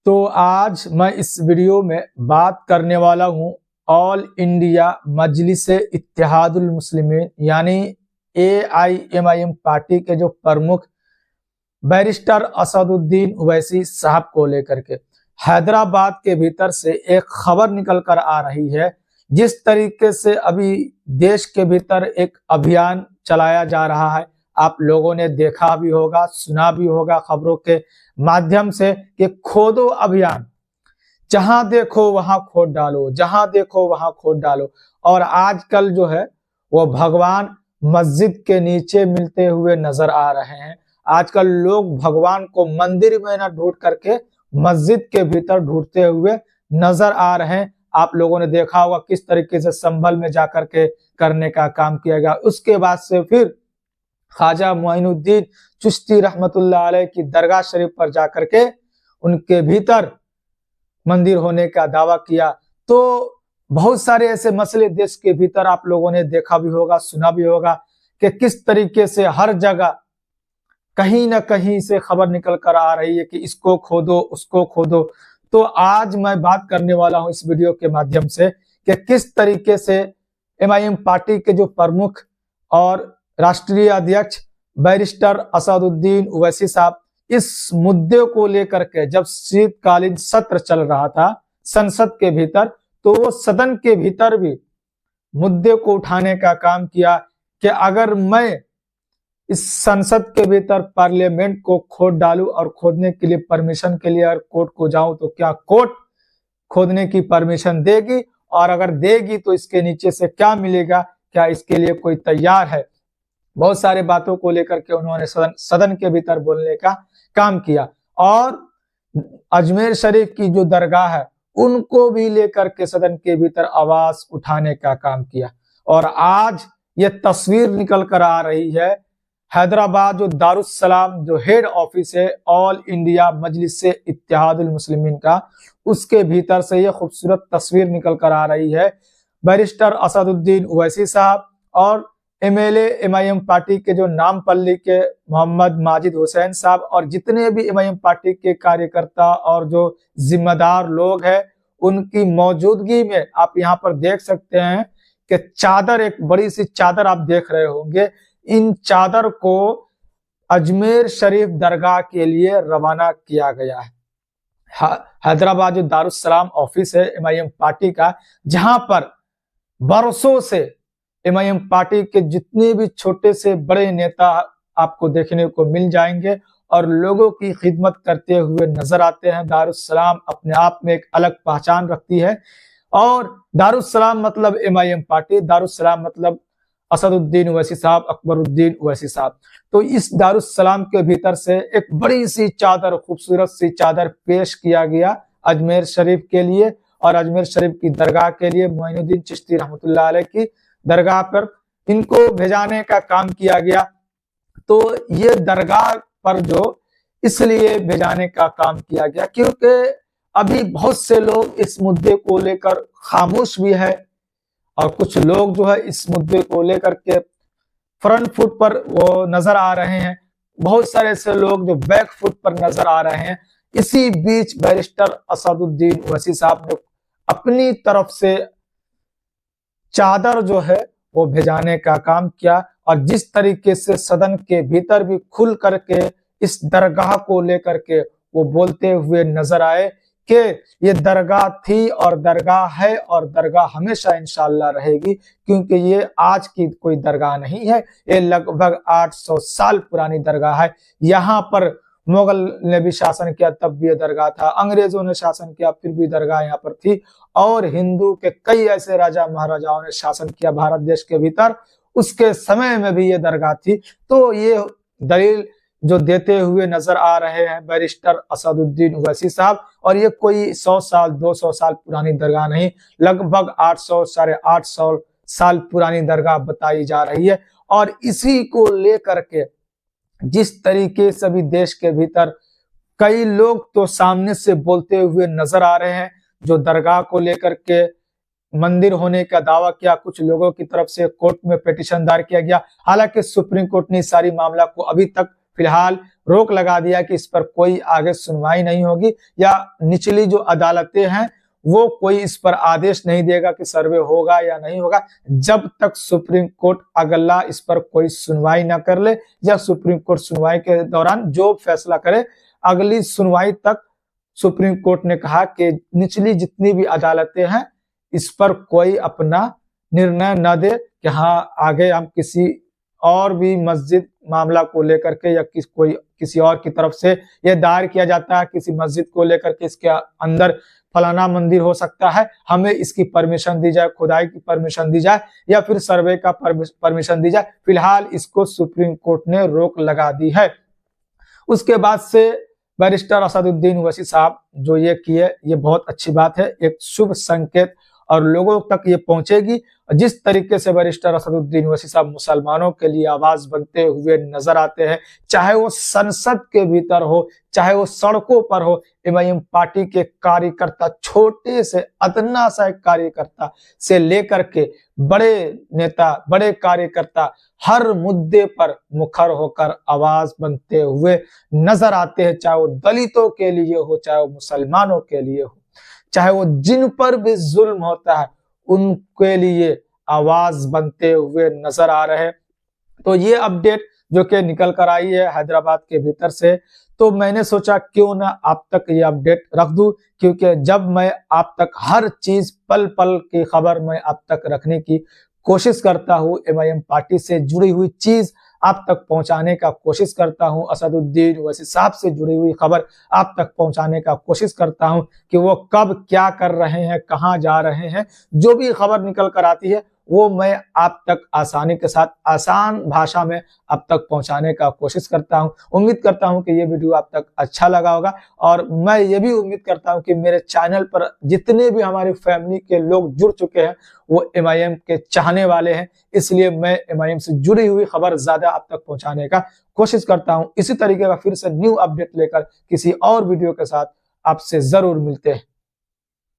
तो आज मैं इस वीडियो में बात करने वाला हूं ऑल इंडिया मजलिस इत्तेहादुल मुस्लिमीन यानी AIMIM पार्टी के जो प्रमुख बैरिस्टर असदुद्दीन ओवैसी साहब को लेकर के हैदराबाद के भीतर से एक खबर निकल कर आ रही है। जिस तरीके से अभी देश के भीतर एक अभियान चलाया जा रहा है, आप लोगों ने देखा भी होगा, सुना भी होगा खबरों के माध्यम से कि खोदो अभियान, जहां देखो वहां खोद डालो, जहां देखो वहां खोद डालो। और आजकल जो है वो भगवान मस्जिद के नीचे मिलते हुए नजर आ रहे हैं। आजकल लोग भगवान को मंदिर में न ढूंढ करके मस्जिद के भीतर ढूंढते हुए नजर आ रहे हैं। आप लोगों ने देखा होगा किस तरीके से संभल में जाकर के करने का काम किया गया। उसके बाद से फिर ख्वाजा मोइनुद्दीन चिश्ती रहमतुल्लाह अलैह की दरगाह शरीफ पर जाकर के उनके भीतर मंदिर होने का दावा किया। तो बहुत सारे ऐसे मसले देश के भीतर आप लोगों ने देखा भी होगा, सुना भी होगा कि किस तरीके से हर जगह कहीं ना कहीं से खबर निकल कर आ रही है कि इसको खोदो, उसको खोदो। तो आज मैं बात करने वाला हूं इस वीडियो के माध्यम से कि किस तरीके से MIM पार्टी के जो प्रमुख और राष्ट्रीय अध्यक्ष बैरिस्टर असदुद्दीन ओवैसी साहब इस मुद्दे को लेकर के जब शीतकालीन सत्र चल रहा था संसद के भीतर, तो वो सदन के भीतर भी मुद्दे को उठाने का काम किया कि अगर मैं इस संसद के भीतर पार्लियामेंट को खोद डालूं और खोदने के लिए परमिशन के लिए अगर कोर्ट को जाऊं तो क्या कोर्ट खोदने की परमिशन देगी, और अगर देगी तो इसके नीचे से क्या मिलेगा, क्या इसके लिए कोई तैयार है। बहुत सारे बातों को लेकर के उन्होंने सदन के भीतर बोलने का काम किया। और अजमेर शरीफ की जो दरगाह है उनको भी लेकर के सदन के भीतर आवाज उठाने का काम किया। और आज ये तस्वीर निकल कर आ रही है हैदराबाद जो दारुस्सलाम जो हेड ऑफिस है ऑल इंडिया मजलिस इत्तेहादुल मुस्लिमीन का, उसके भीतर से ये खूबसूरत तस्वीर निकल कर आ रही है। बैरिस्टर असदुद्दीन ओवैसी साहब और MLA MIM पार्टी के जो नामपल्ली के मोहम्मद माजिद हुसैन साहब और जितने भी MIM पार्टी के कार्यकर्ता और जो जिम्मेदार लोग हैं, उनकी मौजूदगी में आप यहाँ पर देख सकते हैं कि चादर, एक बड़ी सी चादर आप देख रहे होंगे। इन चादर को अजमेर शरीफ दरगाह के लिए रवाना किया गया है। हैदराबाद जो दारुस्सलाम ऑफिस है MIM पार्टी का, जहां पर बरसों से MIM पार्टी के जितने भी छोटे से बड़े नेता आपको देखने को मिल जाएंगे और लोगों की खिदमत करते हुए नजर आते हैं। दारुस्सलाम अपने आप में एक अलग पहचान रखती है। और दारुस्सलाम मतलब MIM पार्टी, दारुस्सलाम मतलब असदुद्दीन ओवैसी साहब, अकबरुद्दीन ओवैसी साहब। तो इस दारुस्सलाम के भीतर से एक बड़ी सी चादर, खूबसूरत सी चादर पेश किया गया अजमेर शरीफ के लिए और अजमेर शरीफ की दरगाह के लिए। मोइनुद्दीन चिश्ती रहमतुल्लाह अलैह की दरगाह पर इनको भेजाने का काम किया गया। तो ये दरगाह पर जो इसलिए भेजाने का काम किया गया क्योंकि अभी बहुत से लोग इस मुद्दे को लेकर खामोश भी है और कुछ लोग जो है इस मुद्दे को लेकर के फ्रंट फुट पर वो नजर आ रहे हैं। बहुत सारे ऐसे लोग जो बैक फुट पर नजर आ रहे हैं। इसी बीच बैरिस्टर असदुद्दीन ओवैसी साहब ने अपनी तरफ से चादर जो है वो भेजाने का काम किया और जिस तरीके से सदन के भीतर भी खुल करके इस दरगाह को लेकर के वो बोलते हुए नजर आए कि ये दरगाह थी और दरगाह है और दरगाह हमेशा इंशाअल्लाह रहेगी, क्योंकि ये आज की कोई दरगाह नहीं है, ये लगभग 800 साल पुरानी दरगाह है। यहाँ पर मुगल ने भी शासन किया तब भी ये दरगाह था, अंग्रेजों ने शासन किया फिर भी दरगाह यहाँ पर थी, और हिंदू के कई ऐसे राजा महाराजाओं ने शासन किया भारत देश के भीतर, उसके समय में भी ये दरगाह थी। तो ये दलील जो देते हुए नजर आ रहे हैं बैरिस्टर असदुद्दीन ओवैसी साहब, और ये कोई 100 साल 200 साल पुरानी दरगाह नहीं, लगभग 800 साढ़े 800 साल पुरानी दरगाह बताई जा रही है। और इसी को लेकर के जिस तरीके से भी देश के भीतर कई लोग तो सामने से बोलते हुए नजर आ रहे हैं, जो दरगाह को लेकर के मंदिर होने का दावा किया, कुछ लोगों की तरफ से कोर्ट में पिटीशन दायर किया गया। हालांकि सुप्रीम कोर्ट ने सारी मामला को अभी तक फिलहाल रोक लगा दिया कि इस पर कोई आगे सुनवाई नहीं होगी, या निचली जो अदालतें हैं वो कोई इस पर आदेश नहीं देगा कि सर्वे होगा या नहीं होगा, जब तक सुप्रीम कोर्ट अगला इस पर कोई सुनवाई ना कर ले, या सुप्रीम कोर्ट सुनवाई के दौरान जो फैसला करे, अगली सुनवाई तक सुप्रीम कोर्ट ने कहा कि निचली जितनी भी अदालतें हैं इस पर कोई अपना निर्णय न दे कि हाँ आगे हम किसी और भी मस्जिद मामला को लेकर के या किसी और की तरफ से यह दायर किया जाता है किसी मस्जिद को लेकर के, इसके अंदर फलाना मंदिर हो सकता है, हमें इसकी परमिशन दी जाए, खुदाई की परमिशन दी जाए या फिर सर्वे का परमिशन दी जाए। फिलहाल इसको सुप्रीम कोर्ट ने रोक लगा दी है। उसके बाद से बैरिस्टर असदुद्दीन ओवैसी साहब जो ये किए, ये बहुत अच्छी बात है, एक शुभ संकेत और लोगों तक ये पहुंचेगी। जिस तरीके से बैरिस्टर असदुद्दीन ओवैसी साहब मुसलमानों के लिए आवाज बनते हुए नजर आते हैं, चाहे वो संसद के भीतर हो, चाहे वो सड़कों पर हो, एमआईएम पार्टी के कार्यकर्ता, छोटे से अदना सा एक कार्यकर्ता से लेकर के बड़े नेता, बड़े कार्यकर्ता हर मुद्दे पर मुखर होकर आवाज बनते हुए नजर आते हैं, चाहे वो दलितों के लिए हो, चाहे वो मुसलमानों के लिए हो, चाहे वो जिन पर भी जुल्म होता है उनके लिए आवाज बनते हुए नजर आ रहे हैं। तो ये अपडेट जो कि निकल कर आई है हैदराबाद के भीतर से, तो मैंने सोचा क्यों ना आप तक ये अपडेट रख दूं, क्योंकि जब मैं आप तक हर चीज पल पल की खबर मैं आप तक रखने की कोशिश करता हूं, एमआईएम पार्टी से जुड़ी हुई चीज आप तक पहुंचाने का कोशिश करता हूं, असदुद्दीन ओवैसी साहब से जुड़ी हुई खबर आप तक पहुंचाने का कोशिश करता हूं कि वो कब क्या कर रहे हैं, कहां जा रहे हैं, जो भी खबर निकल कर आती है वो मैं आप तक आसानी के साथ आसान भाषा में आप तक पहुंचाने का कोशिश करता हूं। उम्मीद करता हूं कि ये वीडियो आप तक अच्छा लगा होगा, और मैं ये भी उम्मीद करता हूं कि मेरे चैनल पर जितने भी हमारी फैमिली के लोग जुड़ चुके हैं वो एमआईएम के चाहने वाले हैं, इसलिए मैं एमआईएम से जुड़ी हुई खबर ज्यादा आप तक पहुंचाने का कोशिश करता हूं। इसी तरीके का फिर से न्यू अपडेट लेकर किसी और वीडियो के साथ आपसे जरूर मिलते हैं।